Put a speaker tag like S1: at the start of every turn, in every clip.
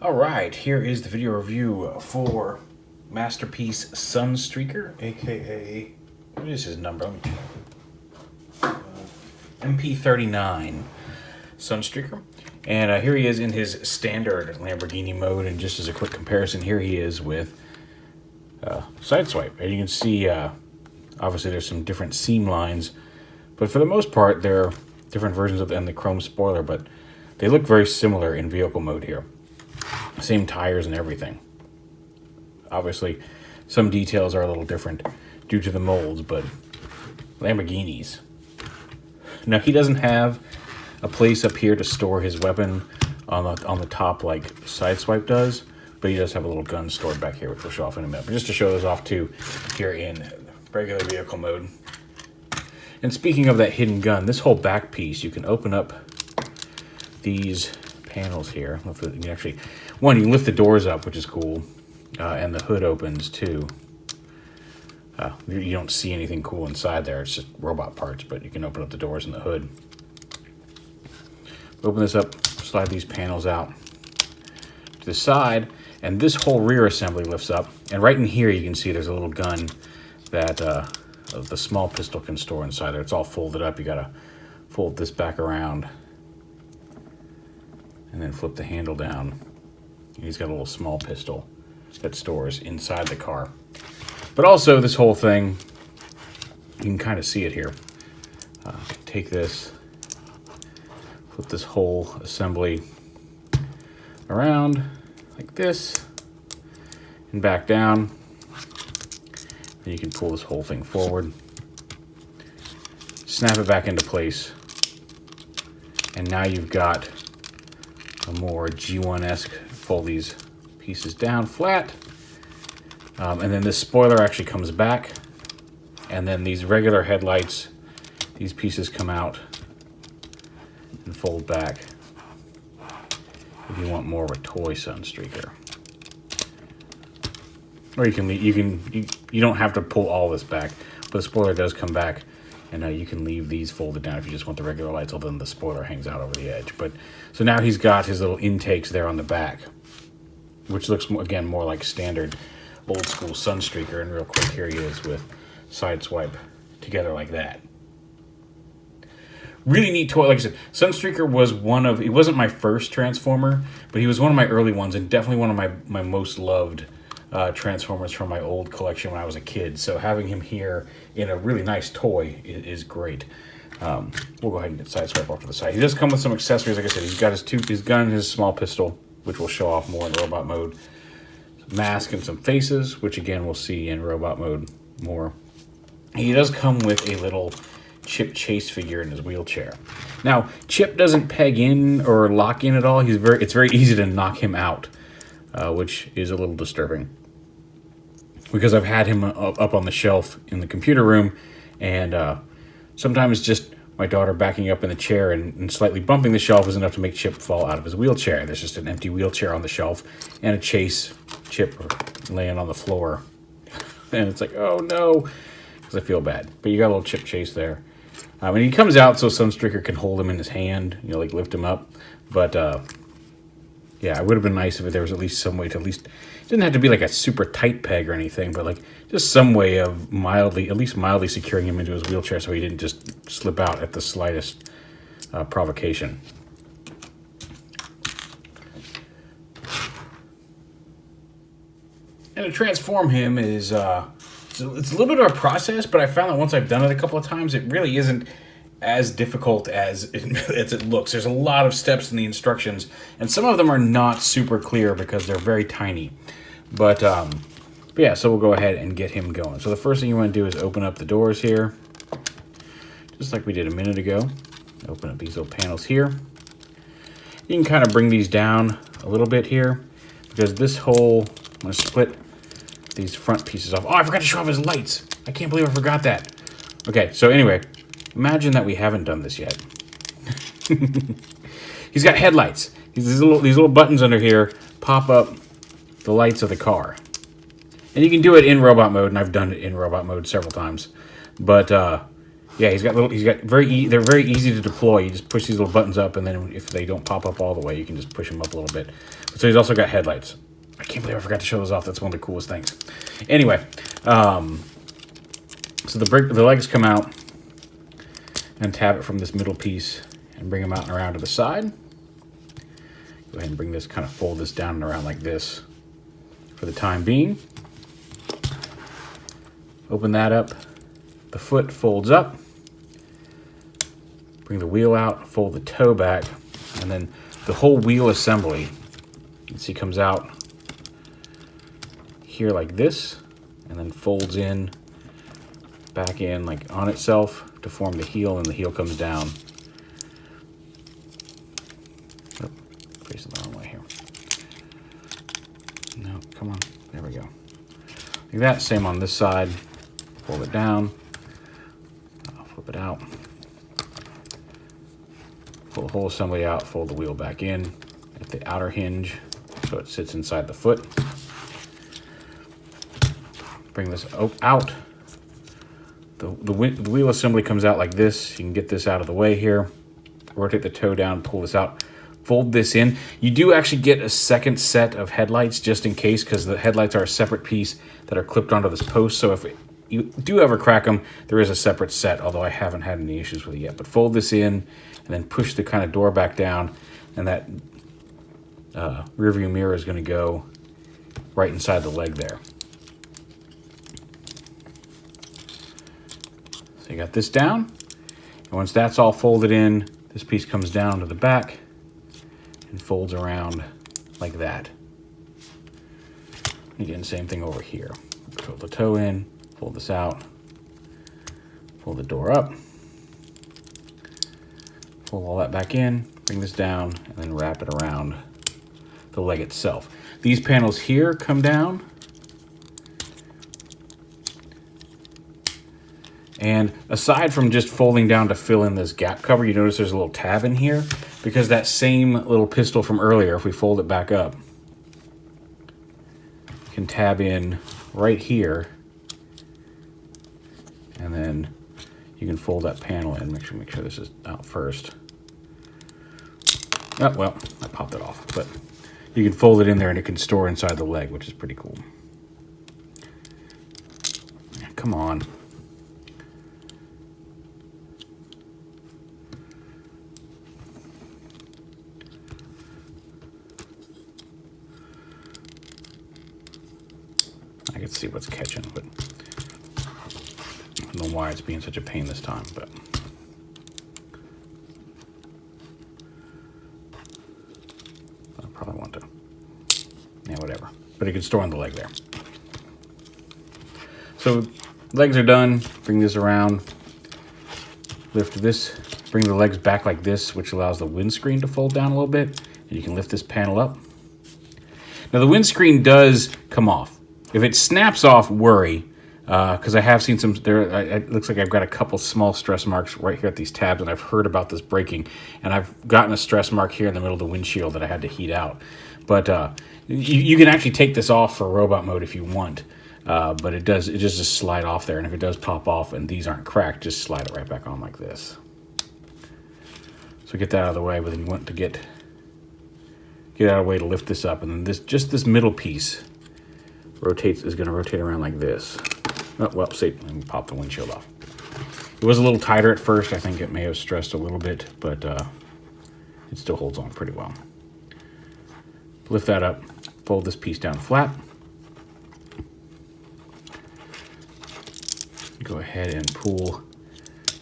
S1: Alright, here is the video review for Masterpiece SUNSTREAKER, aka, what is his number? Let me check. MP-39 SUNSTREAKER. And here he is in his standard Lamborghini mode, and just as a quick comparison, here he is with Sideswipe. And you can see, obviously there's some different seam lines, but for the most part, they're different versions of the chrome spoiler, but they look very similar in vehicle mode here. Same tires and everything. Obviously, some details are a little different due to the molds, but Lamborghinis. Now, he doesn't have a place up here to store his weapon on the top like Sideswipe does, but he does have a little gun stored back here, which we'll show off in a minute. But just to show those off too, here in regular vehicle mode. And speaking of that hidden gun, this whole back piece, you can open up these panels here. You can actually, you can lift the doors up, which is cool, and the hood opens too. You don't see anything cool inside there, it's just robot parts, but you can open up the doors and the hood. Open this up, slide these panels out to the side, and this whole rear assembly lifts up, and right in here you can see there's a little gun that the small pistol can store inside there. It's all folded up. You gotta fold this back around and then flip the handle down. And he's got a little small pistol that stores inside the car. But also this whole thing, you can kind of see it here. Take this, flip this whole assembly around like this and back down. And you can pull this whole thing forward, snap it back into place, and now you've got a more G1-esque. Fold these pieces down flat, and then this spoiler actually comes back, and then these regular headlights, these pieces come out and fold back if you want more of a toy SUNSTREAKER. Or you don't have to pull all this back, but the spoiler does come back, and you can leave these folded down if you just want the regular lights, although the spoiler hangs out over the edge. But so now he's got his little intakes there on the back, which looks again more like standard old school SUNSTREAKER. And real quick, here he is with Sideswipe together like that. Really neat toy. Like I said, SUNSTREAKER was he wasn't my first Transformer, but he was one of my early ones, and definitely one of my most loved Transformers from my old collection when I was a kid. So having him here in a really nice toy is great. We'll go ahead and get Sideswipe off to the side. He does come with some accessories. Like I said, he's got his gun and his small pistol, which we'll show off more in robot mode. Some mask and some faces, which again we'll see in robot mode more. He does come with a little Chip Chase figure in his wheelchair. Now, Chip doesn't peg in or lock in at all. It's very easy to knock him out, which is a little disturbing, because I've had him up on the shelf in the computer room, and sometimes just my daughter backing up in the chair and slightly bumping the shelf is enough to make Chip fall out of his wheelchair. There's just an empty wheelchair on the shelf and a Chase Chip laying on the floor. And it's like, oh no, because I feel bad. But you got a little Chip Chase there. And he comes out so SUNSTREAKER can hold him in his hand, like lift him up. But yeah, it would have been nice if there was at least some way to it didn't have to be like a super tight peg or anything, but like just some way of at least mildly securing him into his wheelchair so he didn't just slip out at the slightest provocation. And to transform him it's a little bit of a process, but I found that once I've done it a couple of times, it really isn't as difficult as it looks. There's a lot of steps in the instructions, and some of them are not super clear because they're very tiny. But yeah, so we'll go ahead and get him going. So the first thing you want to do is open up the doors here, just like we did a minute ago. Open up these little panels here. You can kind of bring these down a little bit here, because this whole, I'm going to split these front pieces off. Oh, I forgot to show off his lights. I can't believe I forgot that. Okay, so anyway, imagine that we haven't done this yet. He's got headlights. These little buttons under here pop up the lights of the car. And you can do it in robot mode, and I've done it in robot mode several times. But Yeah, they're very easy to deploy. You just push these little buttons up, and then if they don't pop up all the way, you can just push them up a little bit. So he's also got headlights. I can't believe I forgot to show those off. That's one of the coolest things. Anyway, so the legs come out, and tab it from this middle piece and bring them out and around to the side. Go ahead and bring this, kind of fold this down and around like this for the time being. Open that up. The foot folds up. Bring the wheel out, fold the toe back, and then the whole wheel assembly, you can see, comes out here like this, and then folds in, back in like on itself to form the heel, and the heel comes down. Oh, facing the wrong way here. No, come on. There we go. Like that. Same on this side. Fold it down. Flip it out. Pull the whole assembly out. Fold the wheel back in at the outer hinge so it sits inside the foot. Bring this out. The wheel assembly comes out like this. You can get this out of the way here. Rotate the toe down, pull this out, fold this in. You do actually get a second set of headlights just in case, because the headlights are a separate piece that are clipped onto this post. So if you do ever crack them, there is a separate set, although I haven't had any issues with it yet. But fold this in and then push the kind of door back down, and that rear view mirror is going to go right inside the leg there. So you got this down, and once that's all folded in, this piece comes down to the back and folds around like that. Again, same thing over here. Put the toe in, fold this out, pull the door up, pull all that back in, bring this down, and then wrap it around the leg itself. These panels here come down, and aside from just folding down to fill in this gap cover, you notice there's a little tab in here, because that same little pistol from earlier, if we fold it back up, can tab in right here, and then you can fold that panel in. Make sure this is out first. Oh, well, I popped it off, but you can fold it in there and it can store inside the leg, which is pretty cool. Come on. I can see what's catching, but I don't know why it's being such a pain this time, but I probably want to, yeah, whatever. But it can store on the leg there. So legs are done. Bring this around, lift this, bring the legs back like this, which allows the windscreen to fold down a little bit, and you can lift this panel up. Now the windscreen does come off. If it snaps off, worry, because I have seen some, it looks like I've got a couple small stress marks right here at these tabs, and I've heard about this breaking, and I've gotten a stress mark here in the middle of the windshield that I had to heat out. But you can actually take this off for robot mode if you want, but it just slide off there, and if it does pop off and these aren't cracked, just slide it right back on like this. So get that out of the way, but then you want to get out of the way to lift this up, and then this middle piece is going to rotate around like this. Oh, well, see, let me pop the windshield off. It was a little tighter at first. I think it may have stressed a little bit, but it still holds on pretty well. Lift that up, fold this piece down flat. Go ahead and pull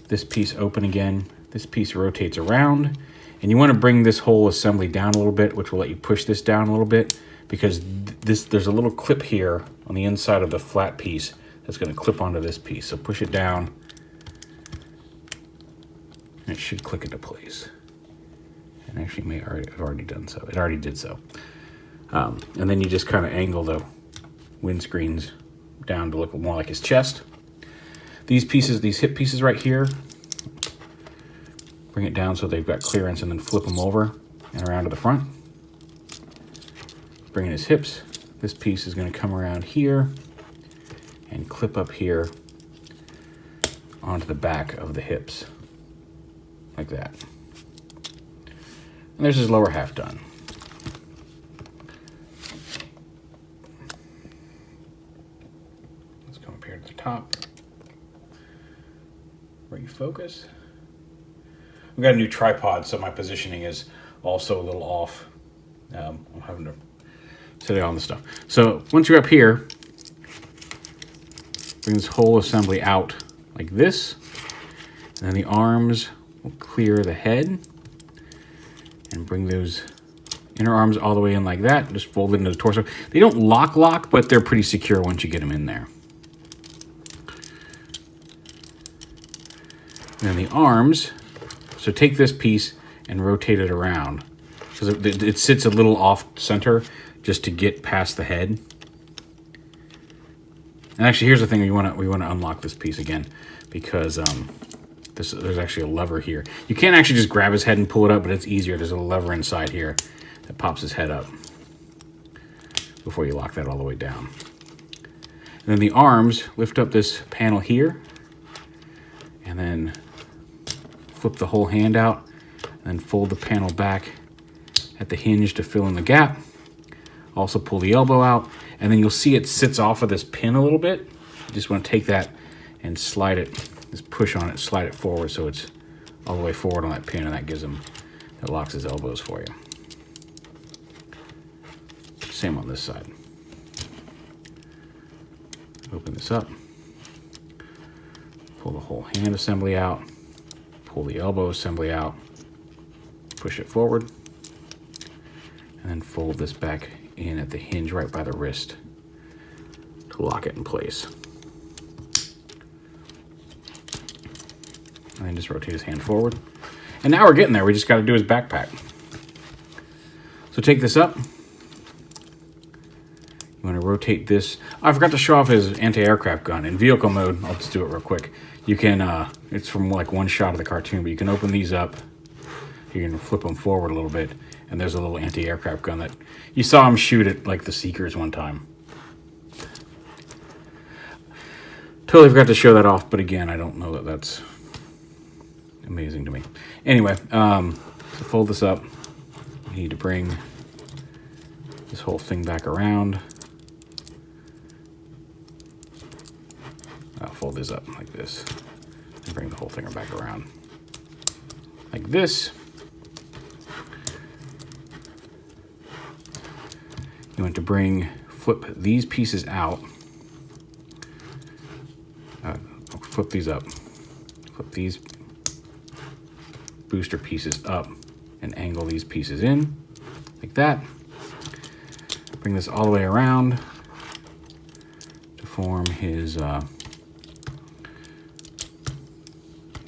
S1: this piece open again. This piece rotates around, and you want to bring this whole assembly down a little bit, which will let you push this down a little bit, because there's a little clip here on the inside of the flat piece that's going to clip onto this piece. So push it down, and it should click into place. And actually may have already done so. It already did so. And then you just kind of angle the windscreens down to look more like his chest. These pieces, these hip pieces right here, bring it down so they've got clearance, and then flip them over and around to the front. Bring in his hips. This piece is going to come around here and clip up here onto the back of the hips, like that. And there's his lower half done. Let's come up here to the top. Refocus. We've got a new tripod, so my positioning is also a little off. I'm having to set it on the stuff. So once you're up here, bring this whole assembly out like this. And then the arms will clear the head. And bring those inner arms all the way in like that. Just fold it into the torso. They don't lock, but they're pretty secure once you get them in there. And then the arms, so take this piece and rotate it around. Because it sits a little off center just to get past the head. And actually, here's the thing, we want to unlock this piece again, because there's actually a lever here. You can't actually just grab his head and pull it up, but it's easier. There's a lever inside here that pops his head up before you lock that all the way down. And then the arms, lift up this panel here, and then flip the whole hand out, and then fold the panel back at the hinge to fill in the gap. Also pull the elbow out, and then you'll see it sits off of this pin a little bit. You just want to take that and slide it, just push on it, slide it forward so it's all the way forward on that pin, and that gives him, that locks his elbows for you. Same on this side. Open this up, pull the whole hand assembly out, pull the elbow assembly out, push it forward, and then fold this back in at the hinge right by the wrist to lock it in place. And then just rotate his hand forward. And now we're getting there. We just got to do his backpack. So take this up. You want to rotate this. Oh, I forgot to show off his anti-aircraft gun. In vehicle mode, I'll just do it real quick. You can, it's from like one shot of the cartoon, but you can open these up. You can flip them forward a little bit. And there's a little anti-aircraft gun that you saw him shoot at like the Seekers one time. Totally forgot to show that off, but again, I don't know that that's amazing to me. Anyway, so fold this up. You need to bring this whole thing back around. I'll fold this up like this and bring the whole thing back around like this. You want to flip these pieces out. Flip these up. Flip these booster pieces up and angle these pieces in like that. Bring this all the way around to form his, you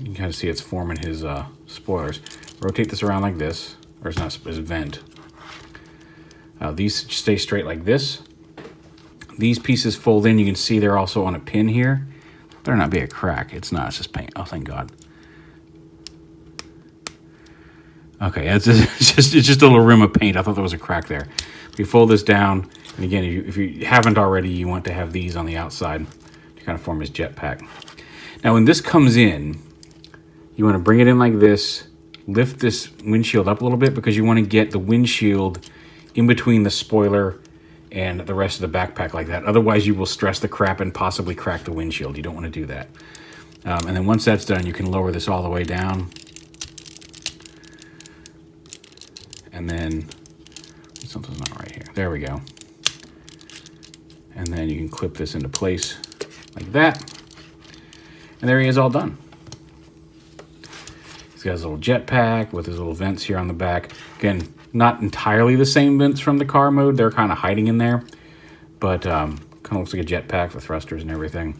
S1: can kind of see it's forming his spoilers. Rotate this around like this, or it's not his vent. These stay straight like this. These pieces fold in. You can see they're also on a pin here. Better not be a crack. It's not. It's just paint. Oh, thank God. Okay, it's just a little rim of paint. I thought there was a crack there. You fold this down, and again, if you haven't already, you want to have these on the outside to kind of form his jetpack. Now, when this comes in, you want to bring it in like this. Lift this windshield up a little bit because you want to get the windshield in between the spoiler and the rest of the backpack like that. Otherwise, you will stress the crap and possibly crack the windshield. You don't want to do that. And then once that's done, you can lower this all the way down. And then, something's not right here. There we go. And then you can clip this into place like that. And there he is all done. He's got his little jetpack with his little vents here on the back. Again, not entirely the same vents from the car mode. They're kind of hiding in there. But kind of looks like a jetpack with thrusters and everything.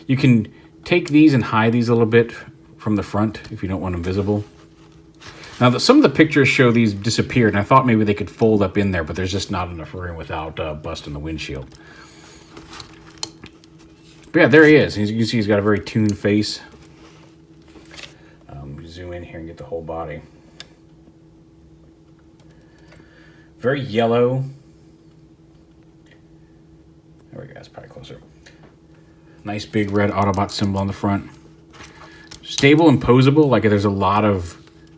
S1: You can take these and hide these a little bit from the front if you don't want them visible. Now, some of the pictures show these disappeared, and I thought maybe they could fold up in there, but there's just not enough room without busting the windshield. But yeah, there he is. As you can see, he's got a very tuned face. Zoom in here and get the whole body. Very yellow. There we go, that's probably closer. Nice big red Autobot symbol on the front. stable and posable. Like there's a lot of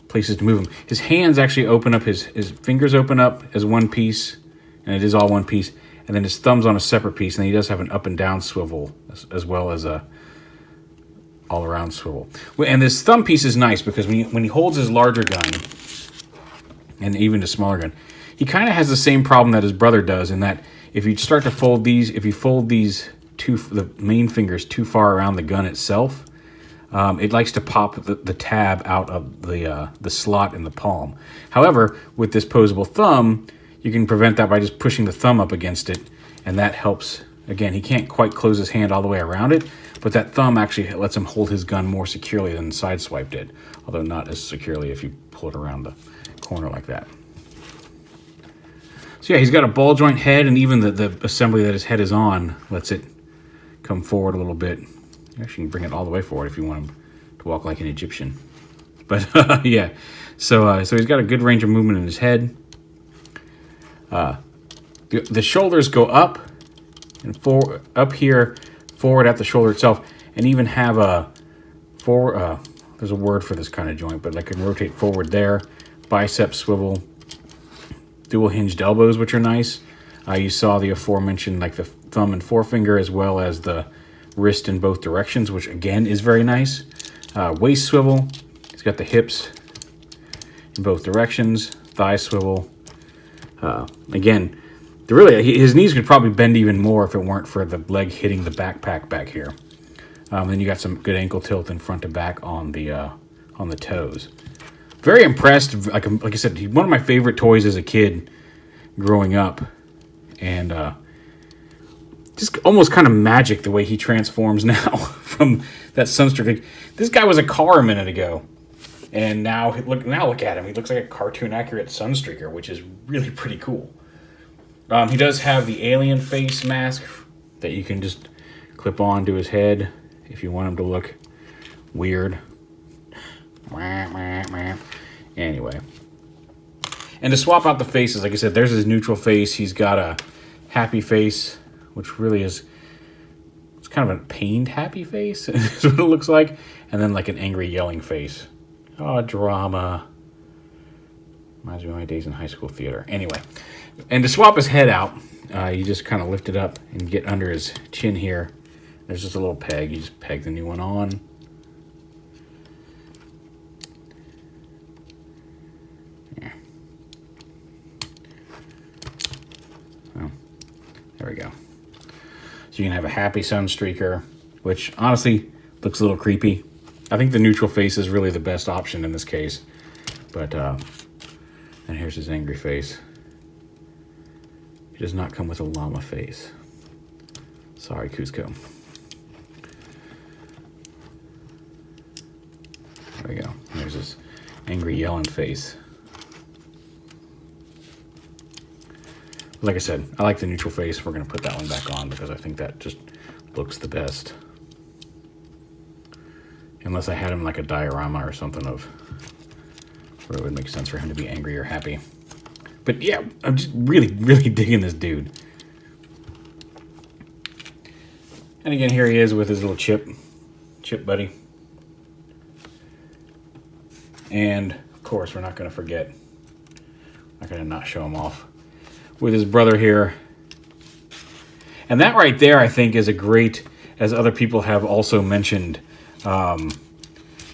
S1: places to move him. His hands actually open up, his fingers open up as one piece, and it is all one piece. And then his thumb's on a separate piece, and then he does have an up and down swivel as well as a all-around swivel. And this thumb piece is nice because when he holds his larger gun, and even the smaller gun, he kind of has the same problem that his brother does in that if you start to fold these, if you fold the main fingers too far around the gun itself, it likes to pop the tab out of the slot in the palm. However, with this posable thumb, you can prevent that by just pushing the thumb up against it, and that helps. Again, he can't quite close his hand all the way around it, but that thumb actually lets him hold his gun more securely than the Sideswipe did, although not as securely if you pull it around the corner like that. So yeah, he's got a ball joint head, and even the assembly that his head is on lets it come forward a little bit. You actually can bring it all the way forward if you want him to walk like an Egyptian. But yeah, so he's got a good range of movement in his head. The shoulders go up and up here, forward at the shoulder itself, and even have there's a word for this kind of joint, but I can rotate forward there. Bicep swivel, dual hinged elbows, which are nice. You saw the aforementioned, like the thumb and forefinger, as well as the wrist in both directions, which again is very nice. Waist swivel, he's got the hips in both directions. Thigh swivel. Again, his knees could probably bend even more if it weren't for the leg hitting the backpack back here. Then you got some good ankle tilt in front to back on the toes. Very impressed. Like I said, one of my favorite toys as a kid growing up, and just almost kind of magic the way he transforms now from that Sunstreaker. This guy was a car a minute ago, and now look at him. He looks like a cartoon accurate Sunstreaker, which is really pretty cool. He does have the alien face mask that you can just clip on to his head if you want him to look weird. Anyway. And to swap out the faces, like I said, there's his neutral face. He's got a happy face, which really is, it's kind of a pained happy face, is what it looks like. And then like an angry yelling face. Oh, drama. Reminds me of my days in high school theater. Anyway. And to swap his head out, you just kind of lift it up and get under his chin here. There's just a little peg. You just peg the new one on. Yeah. Oh, there we go. So you can have a happy Sunstreaker, which honestly looks a little creepy. I think the neutral face is really the best option in this case. But, and here's his angry face. He does not come with a llama face. Sorry, Cusco. There we go. There's his angry yelling face. Like I said, I like the neutral face. We're going to put that one back on because I think that just looks the best. Unless I had him like a diorama or something of where it would make sense for him to be angry or happy. But yeah, I'm just really, really digging this dude. And again, here he is with his little chip buddy. And of course, we're not going to forget, not going to not show him off, with his brother here. And that right there, I think, is a great, as other people have also mentioned,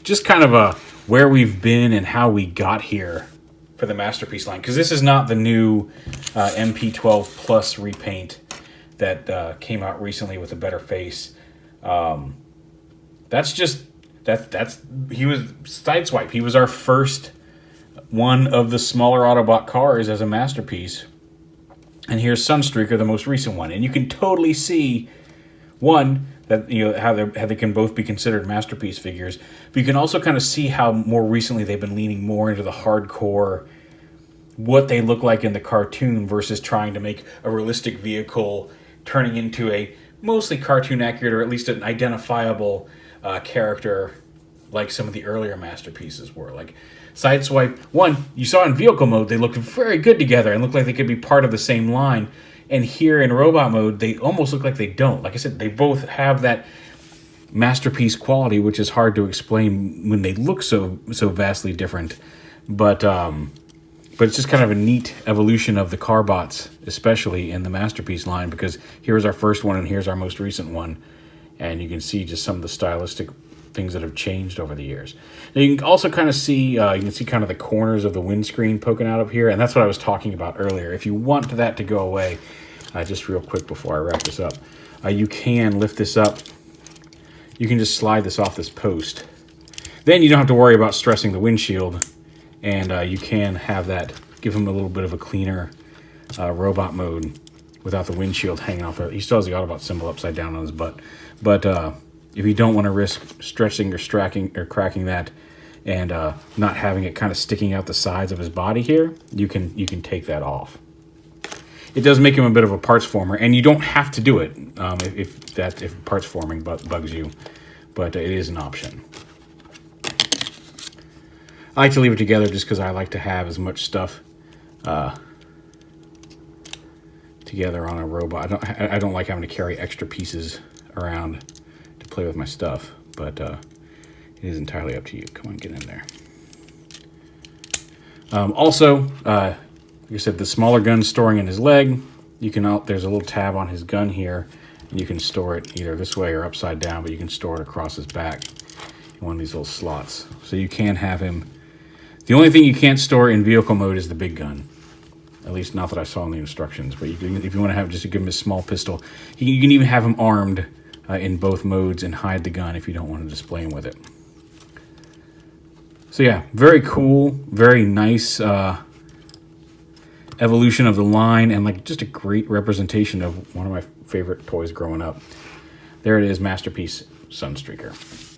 S1: just kind of a where we've been and how we got here for the Masterpiece line. Because this is not the new MP-12 Plus repaint that came out recently with a better face. That's just, he was Sideswipe. He was our first one of the smaller Autobot cars as a Masterpiece. And here's Sunstreaker, the most recent one. And you can totally see, one, that how they can both be considered Masterpiece figures. But you can also kind of see how more recently they've been leaning more into the hardcore, what they look like in the cartoon versus trying to make a realistic vehicle turning into a mostly cartoon accurate or at least an identifiable character like some of the earlier Masterpieces were. Like Sideswipe, one, you saw in vehicle mode, they looked very good together and looked like they could be part of the same line. And here in robot mode, they almost look like they don't. Like I said, they both have that masterpiece quality, which is hard to explain when they look so vastly different. But it's just kind of a neat evolution of the Carbots, especially in the Masterpiece line, because here's our first one and here's our most recent one. And you can see just some of the stylistic things that have changed over the years. Now you can also kind of see, kind of the corners of the windscreen poking out up here, and that's what I was talking about earlier. If you want that to go away, just real quick before I wrap this up, you can lift this up. You can just slide this off this post. Then you don't have to worry about stressing the windshield, and you can have that give him a little bit of a cleaner robot mode without the windshield hanging off. He still has the Autobot symbol upside down on his butt, but if you don't want to risk stretching or cracking that and not having it kind of sticking out the sides of his body here, you can take that off. It does make him a bit of a parts former, and you don't have to do it if parts forming bugs you, but it is an option. I like to leave it together just because I like to have as much stuff together on a robot. I don't like having to carry extra pieces around to play with my stuff, but it is entirely up to you. Come on, get in there. Also, like I said, the smaller gun storing in his leg, there's a little tab on his gun here, and you can store it either this way or upside down, but you can store it across his back in one of these little slots. So you can have him. The only thing you can't store in vehicle mode is the big gun. At least not that I saw in the instructions. But if you want to have just give him a small pistol, you can even have him armed in both modes and hide the gun if you don't want to display him with it. So yeah, very cool, very nice evolution of the line, and like just a great representation of one of my favorite toys growing up. There it is, Masterpiece Sunstreaker.